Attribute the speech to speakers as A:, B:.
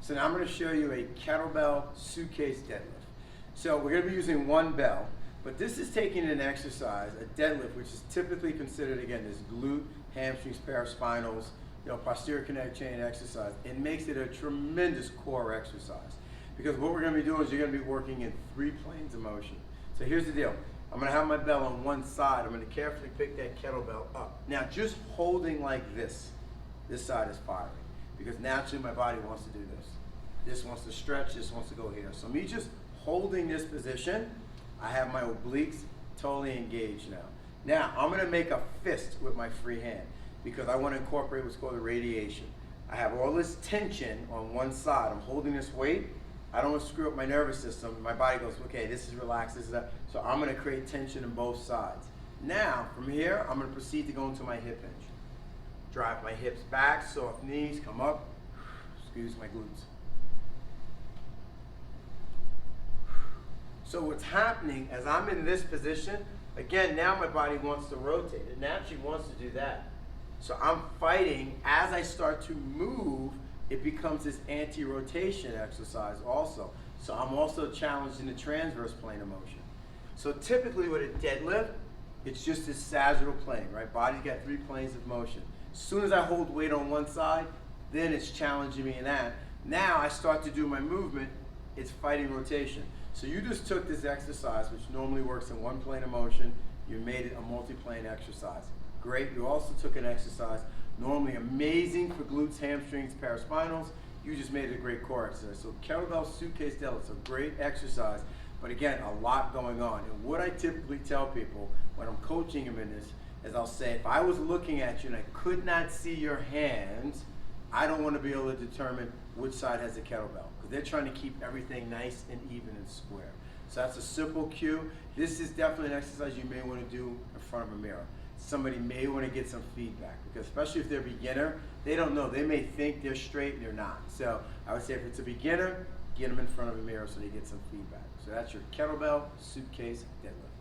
A: So now I'm going to show you a kettlebell suitcase deadlift. So we're going to be using one bell, but this is taking an exercise, a deadlift, which is typically considered, again, this glute, hamstrings, paraspinals, posterior kinetic chain exercise. It makes it a tremendous core exercise because what we're going to be doing is you're going to be working in 3 planes of motion. So here's the deal. I'm going to have my bell on one side. I'm going to carefully pick that kettlebell up. Now just holding like this side is firing because naturally my body wants to do this. This wants to stretch, this wants to go here. So me just holding this position, I have my obliques totally engaged now. Now I'm going to make a fist with my free hand because I want to incorporate what's called a radiation. I have all this tension on one side. I'm holding this weight. I don't want to screw up my nervous system. My body goes, okay, this is relaxed, this is that. So I'm going to create tension in both sides. Now, from here, I'm going to proceed to go into my hip hinge. Drive my hips back, soft knees, come up, squeeze my glutes. So what's happening as I'm in this position, again, now my body wants to rotate. It naturally wants to do that. So I'm fighting. As I start to move, it becomes this anti-rotation exercise also. So I'm also challenged in the transverse plane of motion. So typically with a deadlift, it's just this sagittal plane, right? Body's got 3 planes of motion. As soon as I hold weight on one side, then it's challenging me in that. Now I start to do my movement, it's fighting rotation. So you just took this exercise, which normally works in 1 plane of motion, you made it a multi-plane exercise. Great, you also took an exercise, normally amazing for glutes, hamstrings, paraspinals, you just made it a great core exercise. So kettlebell suitcase deadlift, a great exercise, but again, a lot going on. And what I typically tell people when I'm coaching them in this is I'll say, if I was looking at you and I could not see your hands, I don't want to be able to determine which side has the kettlebell because they're trying to keep everything nice and even and square. So that's a simple cue. This is definitely an exercise you may want to do in front of a mirror. Somebody may want to get some feedback because especially if they're a beginner, they don't know. They may think they're straight and they're not. So I would say if it's a beginner, get them in front of a mirror so they get some feedback. So that's your kettlebell suitcase deadlift.